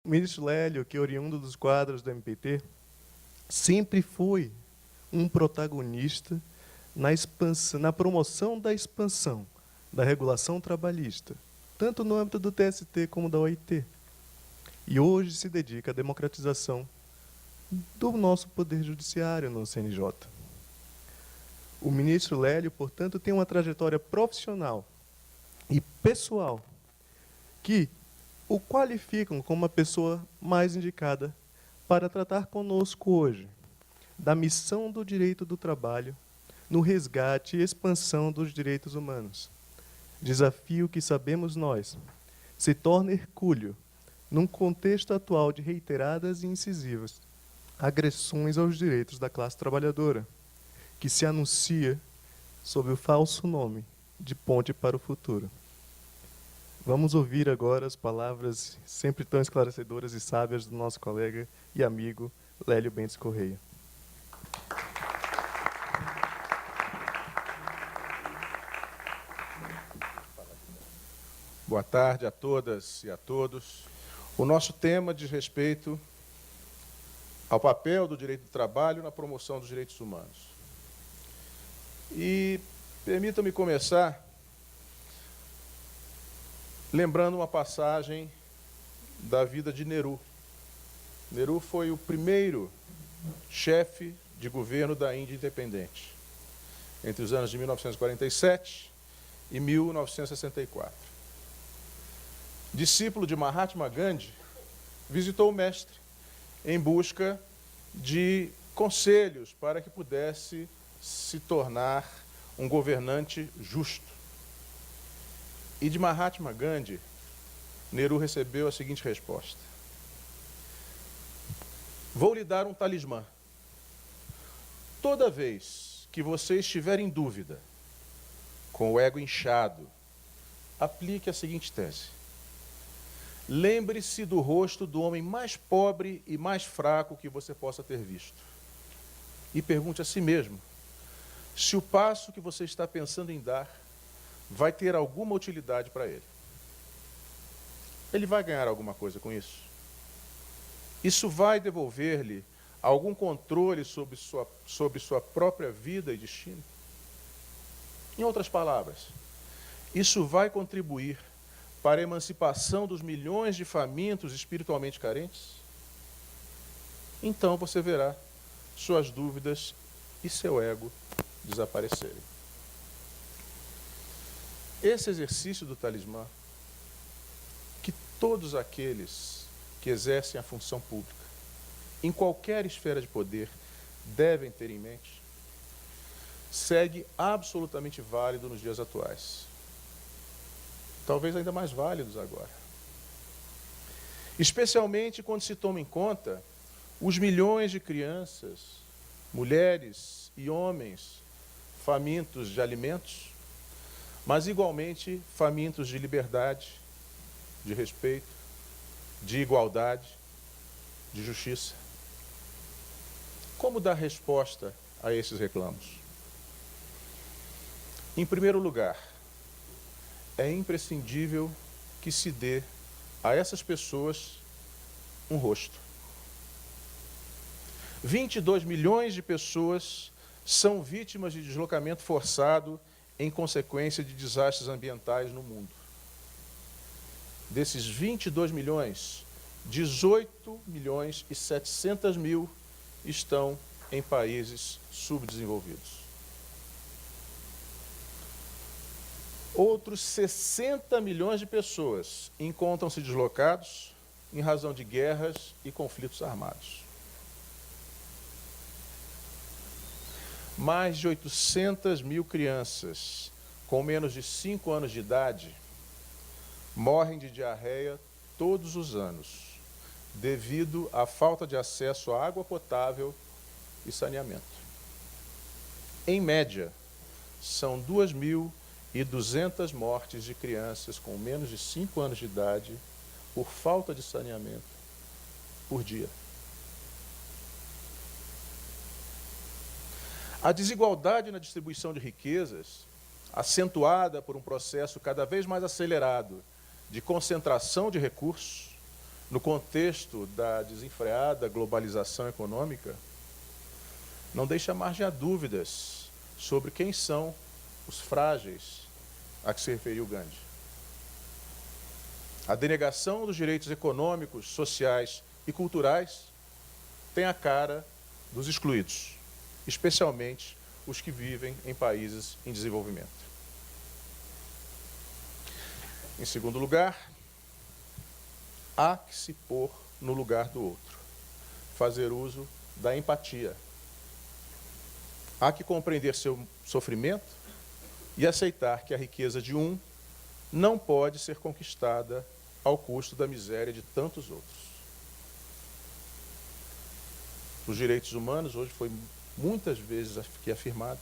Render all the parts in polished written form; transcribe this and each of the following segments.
O ministro Lélio, que é oriundo dos quadros do MPT, sempre foi um protagonista na expansão, na promoção da expansão da regulação trabalhista, tanto no âmbito do TST como da OIT. E hoje se dedica à democratização do nosso poder judiciário no CNJ. O ministro Lélio, portanto, tem uma trajetória profissional e pessoal que o qualificam como uma pessoa mais indicada para tratar conosco hoje da missão do direito do trabalho no resgate e expansão dos direitos humanos. Desafio que, sabemos nós, se torna hercúleo num contexto atual de reiteradas e incisivas agressões aos direitos da classe trabalhadora, que se anuncia sob o falso nome de Ponte para o Futuro. Vamos ouvir agora as palavras sempre tão esclarecedoras e sábias do nosso colega e amigo Lélio Bentes Correia. Boa tarde a todas e a todos. O nosso tema diz respeito ao papel do direito do trabalho na promoção dos direitos humanos. E permitam-me começar lembrando uma passagem da vida de Nehru. Nehru foi o primeiro chefe de governo da Índia independente, entre os anos de 1947 e 1964. Discípulo de Mahatma Gandhi, visitou o mestre em busca de conselhos para que pudesse se tornar um governante justo. E de Mahatma Gandhi, Nehru recebeu a seguinte resposta: vou lhe dar um talismã. Toda vez que você estiver em dúvida, com o ego inchado, aplique a seguinte tese: lembre-se do rosto do homem mais pobre e mais fraco que você possa ter visto. E pergunte a si mesmo se o passo que você está pensando em dar vai ter alguma utilidade para ele. Ele vai ganhar alguma coisa com isso? Isso vai devolver-lhe algum controle sobre sua própria vida e destino? Em outras palavras, isso vai contribuir para a emancipação dos milhões de famintos espiritualmente carentes? Então você verá suas dúvidas e seu ego desaparecerem. Esse exercício do talismã, que todos aqueles que exercem a função pública, em qualquer esfera de poder, devem ter em mente, segue absolutamente válido nos dias atuais. Talvez ainda mais válidos agora. Especialmente quando se toma em conta os milhões de crianças, mulheres e homens famintos de alimentos, mas igualmente famintos de liberdade, de respeito, de igualdade, de justiça. Como dar resposta a esses reclamos? Em primeiro lugar, é imprescindível que se dê a essas pessoas um rosto. 22 milhões de pessoas são vítimas de deslocamento forçado em consequência de desastres ambientais no mundo. Desses 22 milhões, 18 milhões e 700 mil estão em países subdesenvolvidos. Outros 60 milhões de pessoas encontram-se deslocados em razão de guerras e conflitos armados. Mais de 800 mil crianças com menos de 5 anos de idade morrem de diarreia todos os anos, devido à falta de acesso à água potável e saneamento. Em média, são 2.200 mortes de crianças com menos de 5 anos de idade por falta de saneamento por dia. A desigualdade na distribuição de riquezas, acentuada por um processo cada vez mais acelerado de concentração de recursos, no contexto da desenfreada globalização econômica, não deixa margem a dúvidas sobre quem são os frágeis a que se referiu Gandhi. A denegação dos direitos econômicos, sociais e culturais tem a cara dos excluídos, especialmente os que vivem em países em desenvolvimento. Em segundo lugar, há que se pôr no lugar do outro, fazer uso da empatia. Há que compreender seu sofrimento e aceitar que a riqueza de um não pode ser conquistada ao custo da miséria de tantos outros. Os direitos humanos, hoje foi muitas vezes aqui afirmado,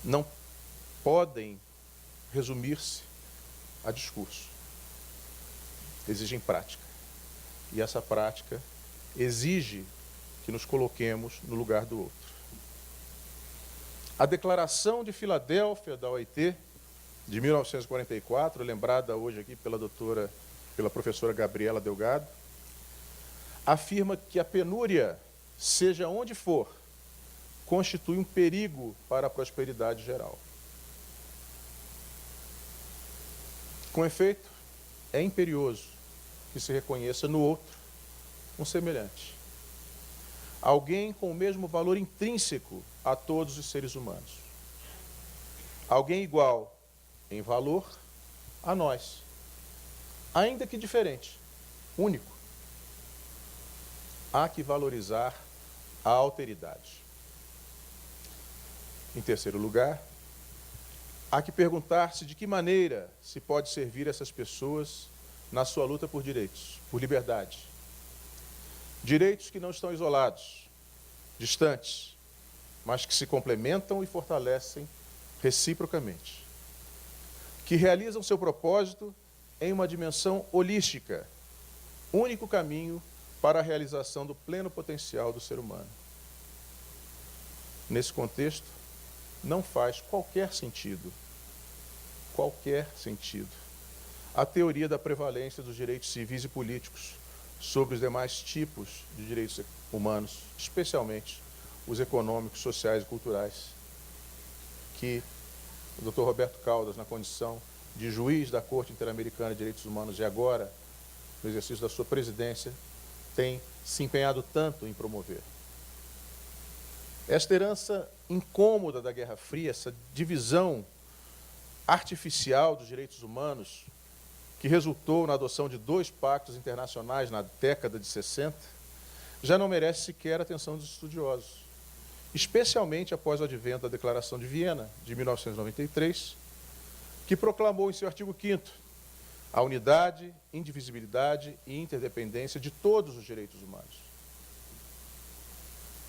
não podem resumir-se a discurso. Exigem prática. E essa prática exige que nos coloquemos no lugar do outro. A Declaração de Filadélfia da OIT, de 1944, lembrada hoje aqui pela professora Gabriela Delgado, afirma que a penúria, seja onde for, constitui um perigo para a prosperidade geral. Com efeito, é imperioso que se reconheça no outro um semelhante. Alguém com o mesmo valor intrínseco a todos os seres humanos. Alguém igual em valor a nós, ainda que diferente, único. Há que valorizar a alteridade. Em terceiro lugar, há que perguntar-se de que maneira se pode servir essas pessoas na sua luta por direitos, por liberdade. Direitos que não estão isolados, distantes, mas que se complementam e fortalecem reciprocamente. Que realizam seu propósito em uma dimensão holística, único caminho para a realização do pleno potencial do ser humano. Nesse contexto, não faz qualquer sentido a teoria da prevalência dos direitos civis e políticos sobre os demais tipos de direitos humanos, especialmente os econômicos, sociais e culturais, que o Dr. Roberto Caldas, na condição de juiz da Corte Interamericana de Direitos Humanos e agora, no exercício da sua presidência, tem se empenhado tanto em promover. Esta herança incômoda da Guerra Fria, essa divisão artificial dos direitos humanos, que resultou na adoção de 2 pactos internacionais na década de 60, já não merece sequer a atenção dos estudiosos, especialmente após o advento da Declaração de Viena, de 1993, que proclamou em seu artigo 5º a unidade, indivisibilidade e interdependência de todos os direitos humanos.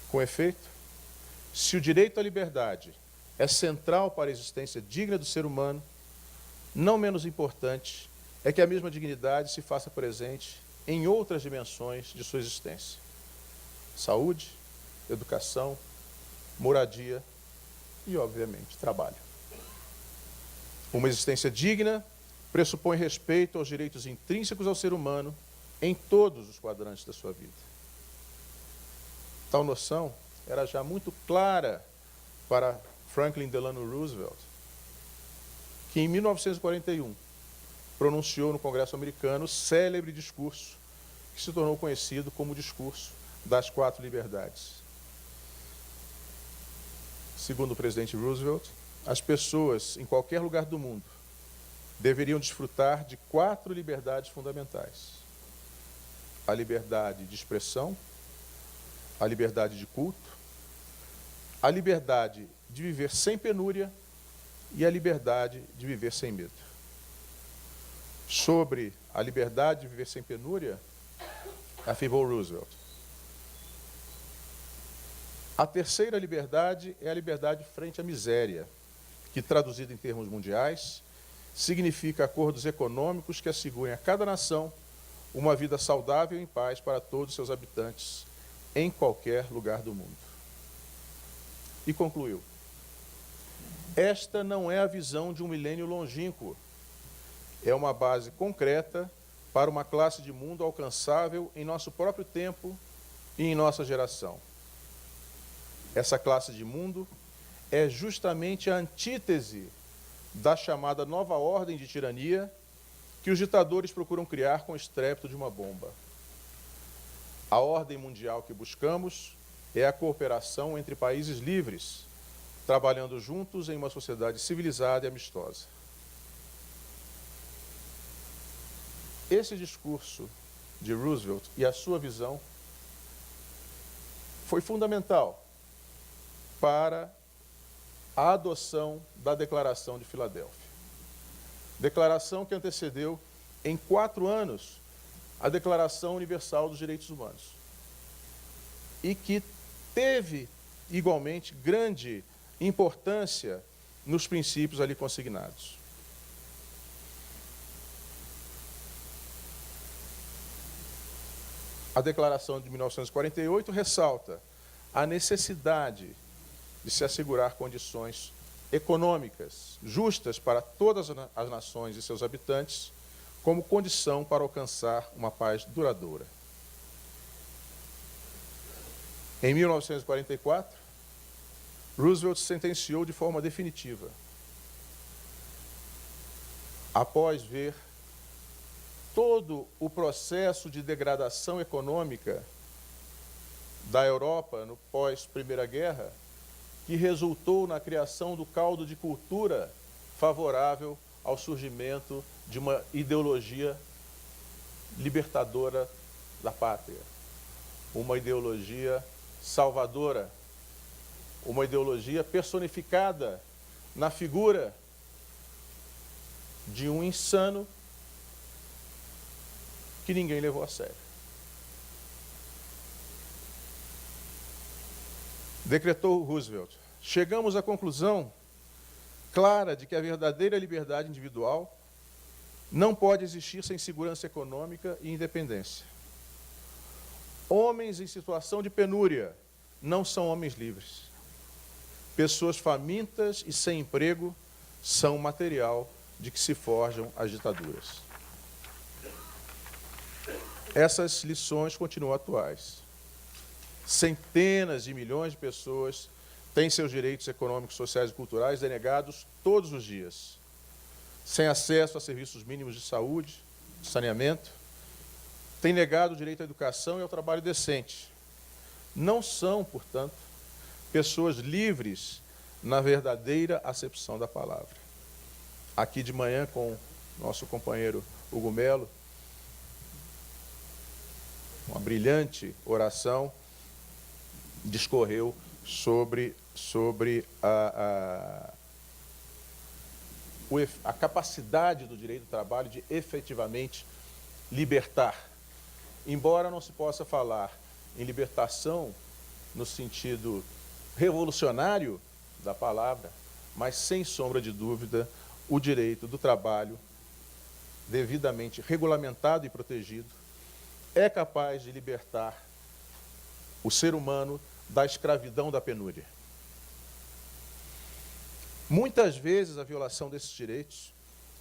Com efeito, se o direito à liberdade é central para a existência digna do ser humano, não menos importante é que a mesma dignidade se faça presente em outras dimensões de sua existência. Saúde, educação, moradia e, obviamente, trabalho. Uma existência digna pressupõe respeito aos direitos intrínsecos ao ser humano em todos os quadrantes da sua vida. Tal noção era já muito clara para Franklin Delano Roosevelt, que em 1941 pronunciou no Congresso americano o célebre discurso que se tornou conhecido como o discurso das 4 liberdades. Segundo o presidente Roosevelt, as pessoas em qualquer lugar do mundo deveriam desfrutar de 4 liberdades fundamentais: a liberdade de expressão, a liberdade de culto, a liberdade de viver sem penúria e a liberdade de viver sem medo. Sobre a liberdade de viver sem penúria, afirmou Roosevelt: a terceira liberdade é a liberdade frente à miséria, que, traduzida em termos mundiais, significa acordos econômicos que assegurem a cada nação uma vida saudável e em paz para todos os seus habitantes, em qualquer lugar do mundo. E concluiu: esta não é a visão de um milênio longínquo, é uma base concreta para uma classe de mundo alcançável em nosso próprio tempo e em nossa geração. Essa classe de mundo é justamente a antítese da chamada nova ordem de tirania que os ditadores procuram criar com o estrépito de uma bomba. A ordem mundial que buscamos é a cooperação entre países livres, trabalhando juntos em uma sociedade civilizada e amistosa. Esse discurso de Roosevelt e a sua visão foi fundamental para a adoção da Declaração de Filadélfia. Declaração que antecedeu em 4 anos a Declaração Universal dos Direitos Humanos e que teve igualmente grande importância nos princípios ali consignados. A Declaração de 1948 ressalta a necessidade de se assegurar condições econômicas justas para todas as nações e seus habitantes, como condição para alcançar uma paz duradoura. Em 1944, Roosevelt sentenciou de forma definitiva, após ver todo o processo de degradação econômica da Europa no pós-Primeira Guerra, que resultou na criação do caldo de cultura favorável ao surgimento de uma ideologia libertadora da pátria, uma ideologia salvadora, uma ideologia personificada na figura de um insano que ninguém levou a sério. Decretou Roosevelt: chegamos à conclusão clara de que a verdadeira liberdade individual não pode existir sem segurança econômica e independência. Homens em situação de penúria não são homens livres. Pessoas famintas e sem emprego são material de que se forjam as ditaduras. Essas lições continuam atuais. Centenas de milhões de pessoas têm seus direitos econômicos, sociais e culturais denegados todos os dias, sem acesso a serviços mínimos de saúde, de saneamento, têm negado o direito à educação e ao trabalho decente. Não são, portanto, pessoas livres na verdadeira acepção da palavra. Aqui de manhã, com nosso companheiro Hugo Melo, uma brilhante oração, discorreu sobre a capacidade do direito do trabalho de efetivamente libertar. Embora não se possa falar em libertação no sentido revolucionário da palavra, mas sem sombra de dúvida, o direito do trabalho, devidamente regulamentado e protegido, é capaz de libertar o ser humano da escravidão da penúria. Muitas vezes a violação desses direitos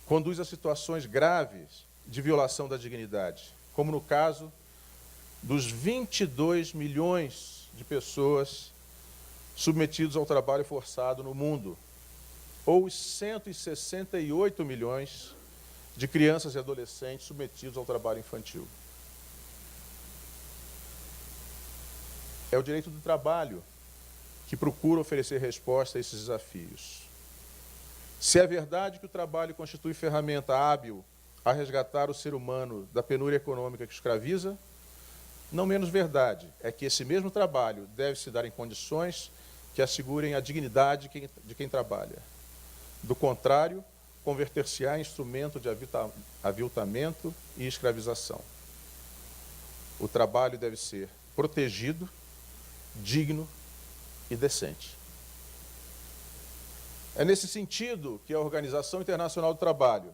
conduz a situações graves de violação da dignidade, como no caso dos 22 milhões de pessoas submetidos ao trabalho forçado no mundo, ou os 168 milhões de crianças e adolescentes submetidos ao trabalho infantil. É o direito do trabalho que procura oferecer resposta a esses desafios. Se é verdade que o trabalho constitui ferramenta hábil a resgatar o ser humano da penúria econômica que escraviza, não menos verdade é que esse mesmo trabalho deve se dar em condições que assegurem a dignidade de quem trabalha. Do contrário, converter-se-á em instrumento de aviltamento e escravização. O trabalho deve ser protegido, digno e decente. É nesse sentido que a Organização Internacional do Trabalho,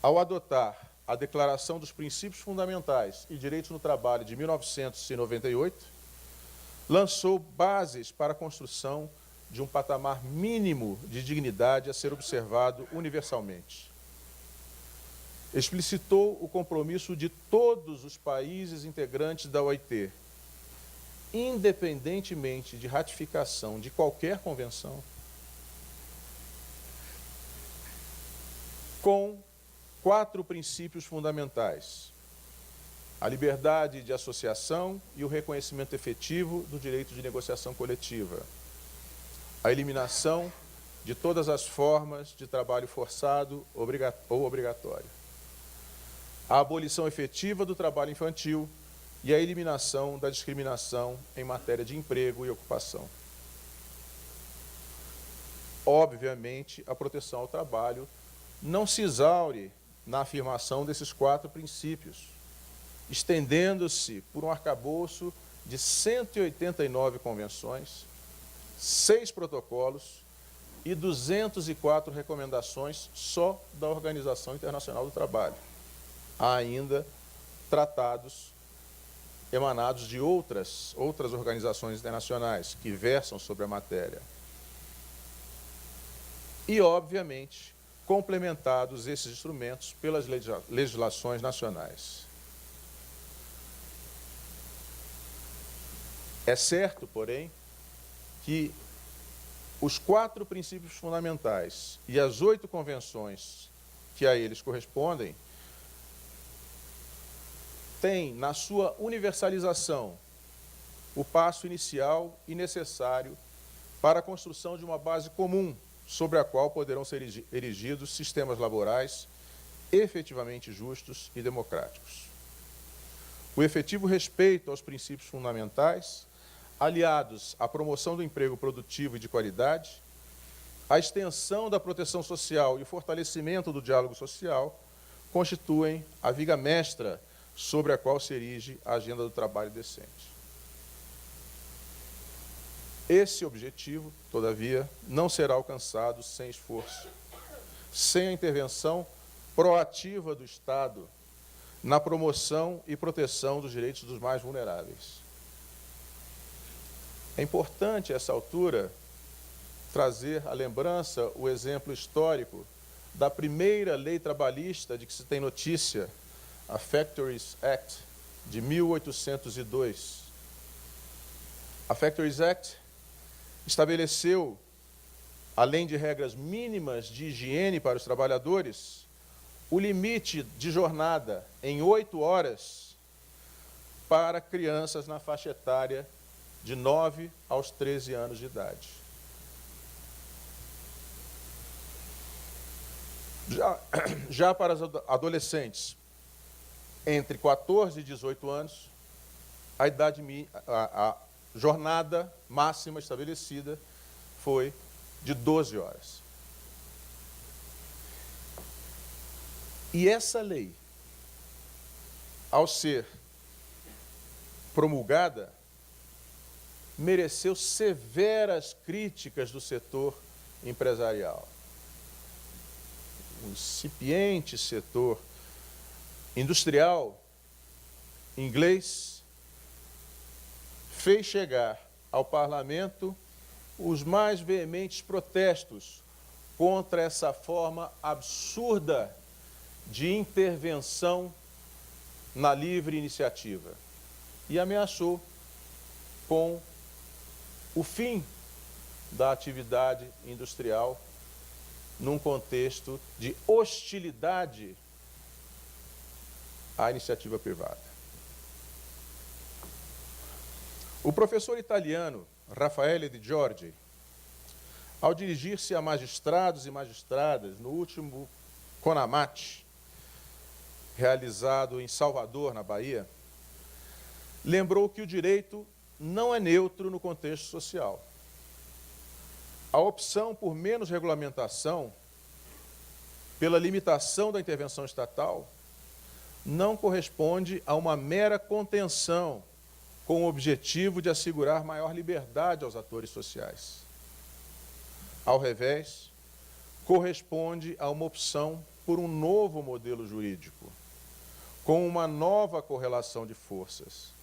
ao adotar a Declaração dos Princípios Fundamentais e Direitos no Trabalho de 1998, lançou bases para a construção de um patamar mínimo de dignidade a ser observado universalmente. explicitou o compromisso de todos os países integrantes da OIT, independentemente de ratificação de qualquer convenção, com 4 princípios fundamentais: a liberdade de associação e o reconhecimento efetivo do direito de negociação coletiva, a eliminação de todas as formas de trabalho forçado ou obrigatório, a abolição efetiva do trabalho infantil e a eliminação da discriminação em matéria de emprego e ocupação. Obviamente, a proteção ao trabalho não se exaure na afirmação desses 4 princípios, estendendo-se por um arcabouço de 189 convenções, 6 protocolos e 204 recomendações só da Organização Internacional do Trabalho. Há ainda tratados emanados de outras organizações internacionais que versam sobre a matéria. E, obviamente, complementados esses instrumentos pelas legislações nacionais. É certo, porém, que os 4 princípios fundamentais e as 8 convenções que a eles correspondem têm, na sua universalização, o passo inicial e necessário para a construção de uma base comum sobre a qual poderão ser erigidos sistemas laborais efetivamente justos e democráticos. O efetivo respeito aos princípios fundamentais, aliados à promoção do emprego produtivo e de qualidade, a extensão da proteção social e o fortalecimento do diálogo social constituem a viga mestra sobre a qual se erige a agenda do trabalho decente. Esse objetivo, todavia, não será alcançado sem esforço, sem a intervenção proativa do Estado na promoção e proteção dos direitos dos mais vulneráveis. É importante, a essa altura, trazer à lembrança o exemplo histórico da primeira lei trabalhista de que se tem notícia, a Factories Act, de 1802. A Factories Act estabeleceu, além de regras mínimas de higiene para os trabalhadores, o limite de jornada em 8 horas para crianças na faixa etária de 9 aos 13 anos de idade. Já para os adolescentes entre 14 e 18 anos, a jornada máxima estabelecida foi de 12 horas. E essa lei, ao ser promulgada, mereceu severas críticas do setor empresarial. O incipiente setor industrial inglês fez chegar ao parlamento os mais veementes protestos contra essa forma absurda de intervenção na livre iniciativa e ameaçou com o fim da atividade industrial num contexto de hostilidade à iniciativa privada. O professor italiano Raffaele Di Giorgi, ao dirigir-se a magistrados e magistradas no último CONAMAT, realizado em Salvador, na Bahia, lembrou que o direito não é neutro no contexto social. A opção por menos regulamentação, pela limitação da intervenção estatal, não corresponde a uma mera contenção com o objetivo de assegurar maior liberdade aos atores sociais. Ao revés, corresponde a uma opção por um novo modelo jurídico, com uma nova correlação de forças.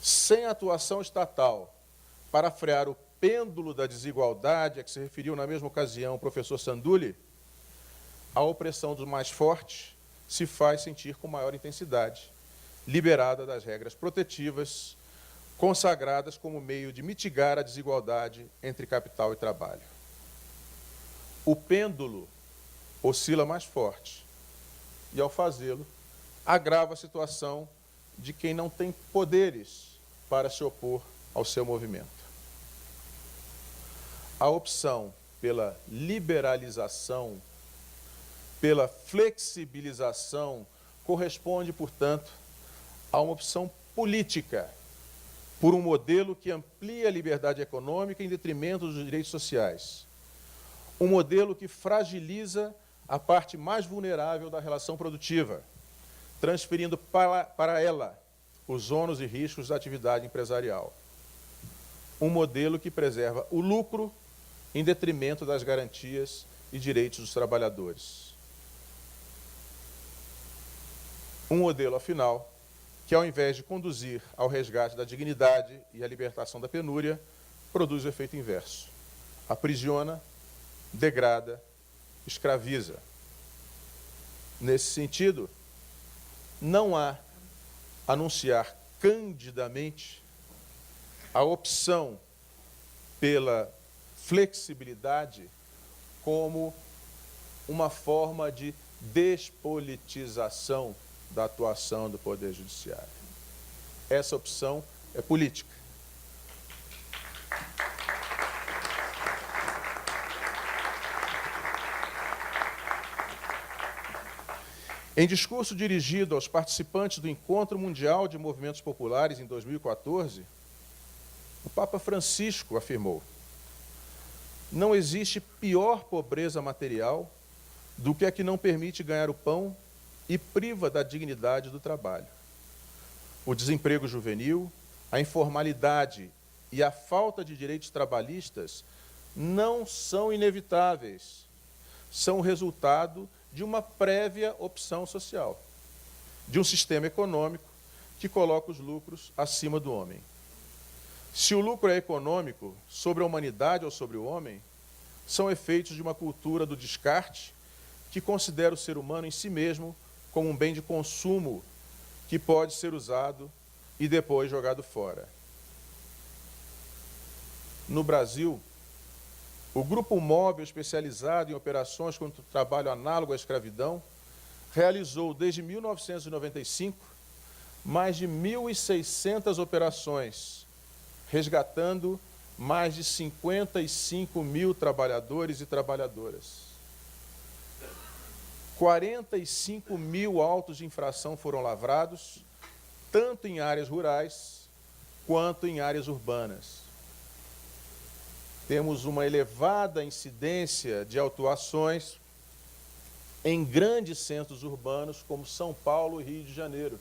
Sem atuação estatal para frear o pêndulo da desigualdade a que se referiu na mesma ocasião o professor Sandulli, a opressão do mais forte se faz sentir com maior intensidade, liberada das regras protetivas consagradas como meio de mitigar a desigualdade entre capital e trabalho. O pêndulo oscila mais forte e, ao fazê-lo, agrava a situação de quem não tem poderes para se opor ao seu movimento. A opção pela liberalização, pela flexibilização, corresponde, portanto, a uma opção política por um modelo que amplia a liberdade econômica em detrimento dos direitos sociais. Um modelo que fragiliza a parte mais vulnerável da relação produtiva, transferindo para ela os ônus e riscos da atividade empresarial. Um modelo que preserva o lucro em detrimento das garantias e direitos dos trabalhadores. Um modelo, afinal, que, ao invés de conduzir ao resgate da dignidade e à libertação da penúria, produz o efeito inverso. Aprisiona, degrada, escraviza. Nesse sentido, não há anunciar candidamente a opção pela flexibilidade como uma forma de despolitização da atuação do Poder Judiciário. Essa opção é política. Em discurso dirigido aos participantes do Encontro Mundial de Movimentos Populares em 2014, o Papa Francisco afirmou: não existe pior pobreza material do que a que não permite ganhar o pão e priva da dignidade do trabalho. O desemprego juvenil, a informalidade e a falta de direitos trabalhistas não são inevitáveis, são resultado de uma prévia opção social, de um sistema econômico que coloca os lucros acima do homem. Se o lucro é econômico sobre a humanidade ou sobre o homem, são efeitos de uma cultura do descarte que considera o ser humano em si mesmo como um bem de consumo que pode ser usado e depois jogado fora. No Brasil, o Grupo Móvel especializado em operações contra o trabalho análogo à escravidão realizou, desde 1995, mais de 1.600 operações, resgatando mais de 55 mil trabalhadores e trabalhadoras. 45 mil autos de infração foram lavrados, tanto em áreas rurais quanto em áreas urbanas. Temos uma elevada incidência de autuações em grandes centros urbanos como São Paulo e Rio de Janeiro,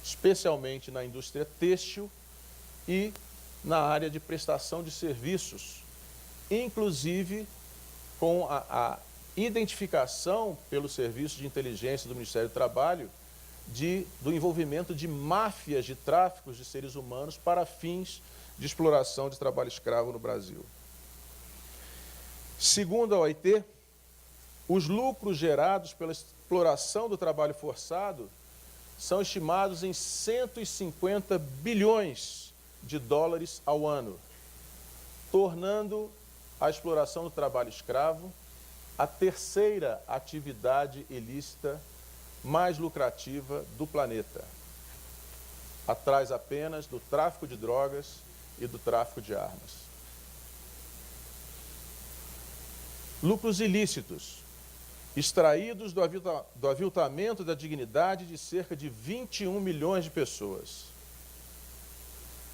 especialmente na indústria têxtil e na área de prestação de serviços, inclusive com a identificação pelo Serviço de Inteligência do Ministério do Trabalho do envolvimento de máfias de tráficos de seres humanos para fins de exploração de trabalho escravo no Brasil. Segundo a OIT, os lucros gerados pela exploração do trabalho forçado são estimados em 150 bilhões de dólares ao ano, tornando a exploração do trabalho escravo a terceira atividade ilícita mais lucrativa do planeta, atrás apenas do tráfico de drogas e do tráfico de armas. Lucros ilícitos, extraídos do aviltamento da dignidade de cerca de 21 milhões de pessoas.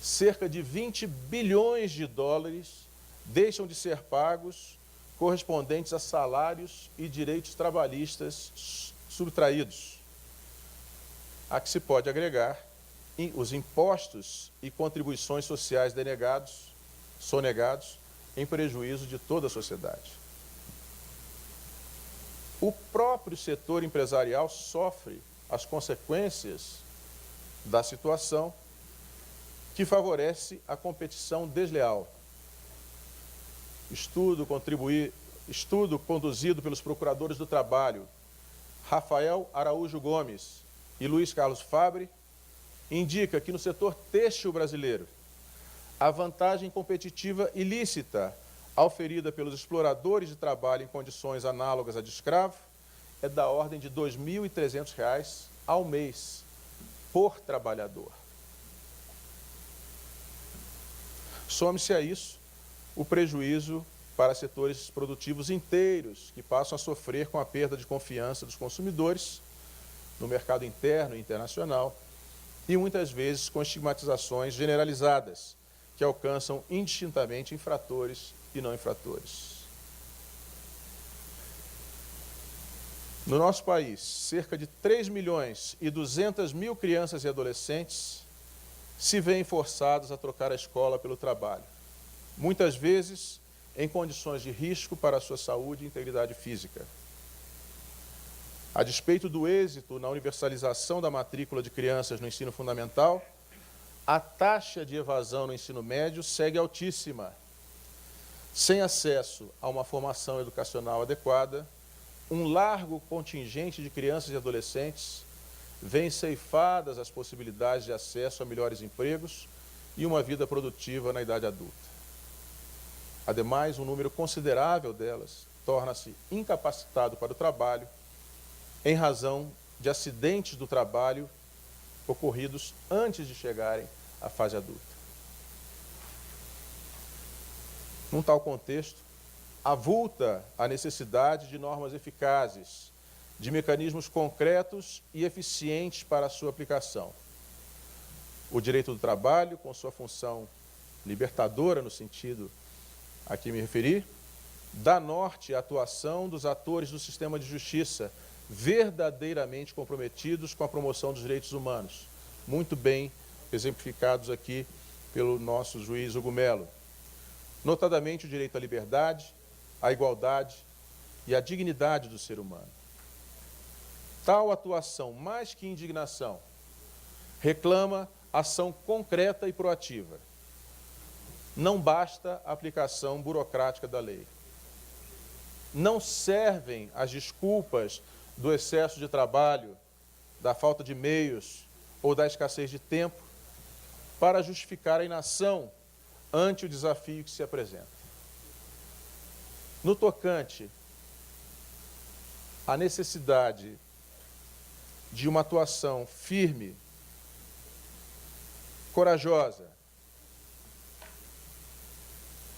Cerca de 20 bilhões de dólares deixam de ser pagos, correspondentes a salários e direitos trabalhistas subtraídos, a que se pode agregar os impostos e contribuições sociais sonegados em prejuízo de toda a sociedade. O próprio setor empresarial sofre as consequências da situação que favorece a competição desleal. Estudo conduzido pelos procuradores do trabalho Rafael Araújo Gomes e Luiz Carlos Fabre, indica que no setor têxtil brasileiro, a vantagem competitiva ilícita auferida pelos exploradores de trabalho em condições análogas à de escravo é da ordem de R$ 2.300 ao mês por trabalhador. Some-se a isso o prejuízo para setores produtivos inteiros que passam a sofrer com a perda de confiança dos consumidores no mercado interno e internacional e muitas vezes com estigmatizações generalizadas que alcançam indistintamente infratores e não infratores. No nosso país, cerca de 3.200.000 crianças e adolescentes se veem forçados a trocar a escola pelo trabalho, muitas vezes em condições de risco para a sua saúde e integridade física. A despeito do êxito na universalização da matrícula de crianças no ensino fundamental, a taxa de evasão no ensino médio segue altíssima. Sem acesso a uma formação educacional adequada, um largo contingente de crianças e adolescentes vem ceifadas as possibilidades de acesso a melhores empregos e uma vida produtiva na idade adulta. Ademais, um número considerável delas torna-se incapacitado para o trabalho em razão de acidentes do trabalho ocorridos antes de chegarem à fase adulta. Num tal contexto, avulta a necessidade de normas eficazes, de mecanismos concretos e eficientes para a sua aplicação. O direito do trabalho, com sua função libertadora no sentido a que me referi, dá norte à atuação dos atores do sistema de justiça verdadeiramente comprometidos com a promoção dos direitos humanos, muito bem exemplificados aqui pelo nosso juiz Hugo Melo, notadamente o direito à liberdade, à igualdade e à dignidade do ser humano. Tal atuação, mais que indignação, reclama ação concreta e proativa. Não basta a aplicação burocrática da lei. Não servem as desculpas do excesso de trabalho, da falta de meios ou da escassez de tempo para justificar a inação ante o desafio que se apresenta. No tocante à necessidade de uma atuação firme, corajosa,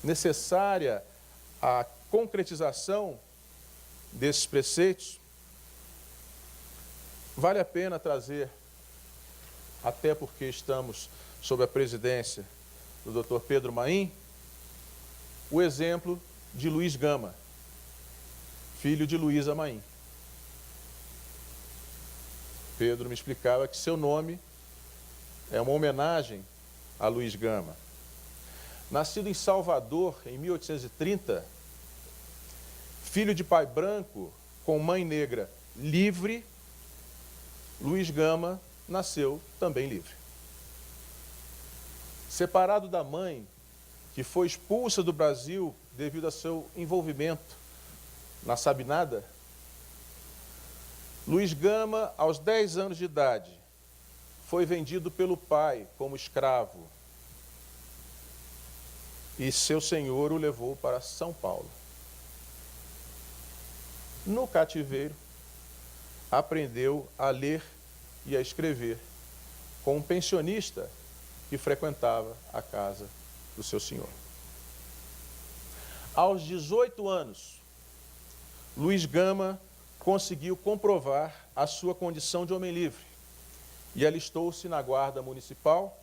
necessária à concretização desses preceitos, vale a pena trazer, até porque estamos sob a presidência do Dr. Pedro Maim, o exemplo de Luiz Gama, filho de Luísa Maim. Pedro me explicava que seu nome é uma homenagem a Luiz Gama. Nascido em Salvador, em 1830, filho de pai branco com mãe negra livre, Luiz Gama nasceu também livre. Separado da mãe, que foi expulsa do Brasil devido a seu envolvimento na Sabinada, Luiz Gama, aos 10 anos de idade, foi vendido pelo pai como escravo e seu senhor o levou para São Paulo. No cativeiro, aprendeu a ler e a escrever com um pensionista que frequentava a casa do seu senhor. Aos 18 anos, Luiz Gama conseguiu comprovar a sua condição de homem livre e alistou-se na Guarda Municipal,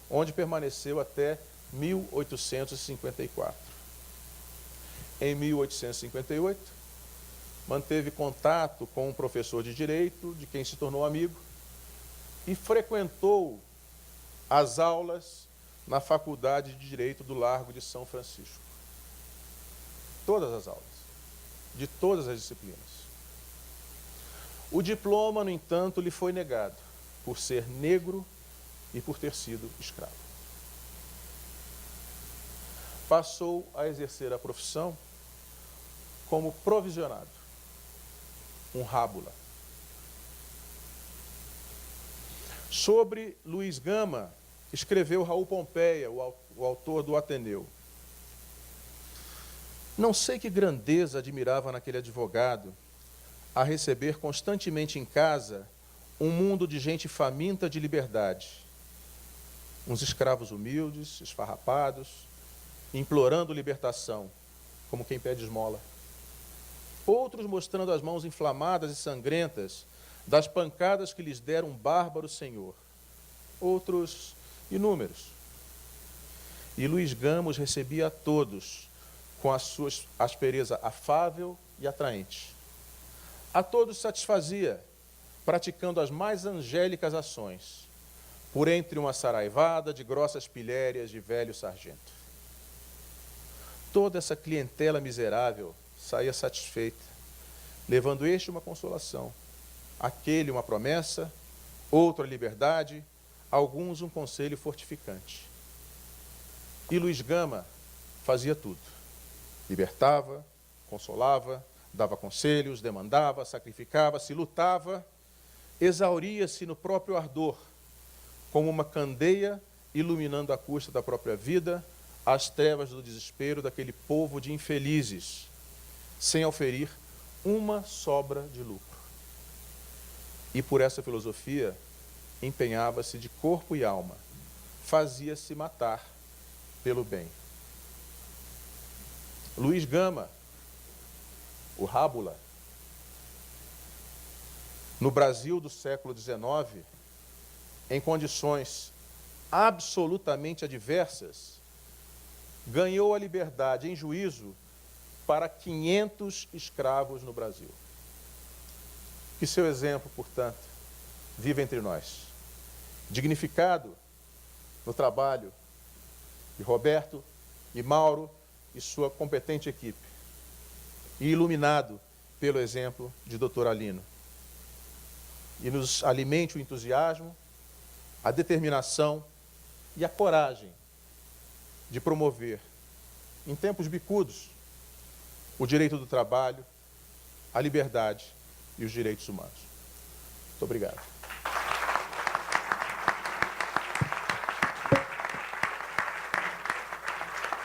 onde permaneceu até 1854. Em 1858, manteve contato com um professor de direito, de quem se tornou amigo, e frequentou as aulas na Faculdade de Direito do Largo de São Francisco. Todas as aulas, de todas as disciplinas. O diploma, no entanto, lhe foi negado, por ser negro e por ter sido escravo. Passou a exercer a profissão como provisionado, um rábula. Sobre Luiz Gama, escreveu Raul Pompeia, o autor do Ateneu. Não sei que grandeza admirava naquele advogado a receber constantemente em casa um mundo de gente faminta de liberdade. Uns escravos humildes, esfarrapados, implorando libertação, como quem pede esmola. Outros mostrando as mãos inflamadas e sangrentas das pancadas que lhes dera um bárbaro senhor. Outros inúmeros. E Luiz Gama os recebia a todos com a sua aspereza afável e atraente. A todos satisfazia, praticando as mais angélicas ações, por entre uma saraivada de grossas pilhérias de velho sargento. Toda essa clientela miserável saía satisfeita, levando este uma consolação, aquele uma promessa, outro a liberdade, alguns um conselho fortificante. E Luiz Gama fazia tudo. Libertava, consolava, dava conselhos, demandava, sacrificava-se, lutava, exauria-se no próprio ardor, como uma candeia iluminando à custa da própria vida as trevas do desespero daquele povo de infelizes, sem oferir uma sobra de lucro. E por essa filosofia, empenhava-se de corpo e alma, fazia-se matar pelo bem. Luiz Gama, o Rábula, no Brasil do século XIX, em condições absolutamente adversas, ganhou a liberdade em juízo para 500 escravos no Brasil. Que seu exemplo, portanto, viva entre nós, dignificado no trabalho de Roberto e Mauro e sua competente equipe, e iluminado pelo exemplo de Dr. Alino. E nos alimente o entusiasmo, a determinação e a coragem de promover, em tempos bicudos, o direito do trabalho, a liberdade e os direitos humanos. Muito obrigado.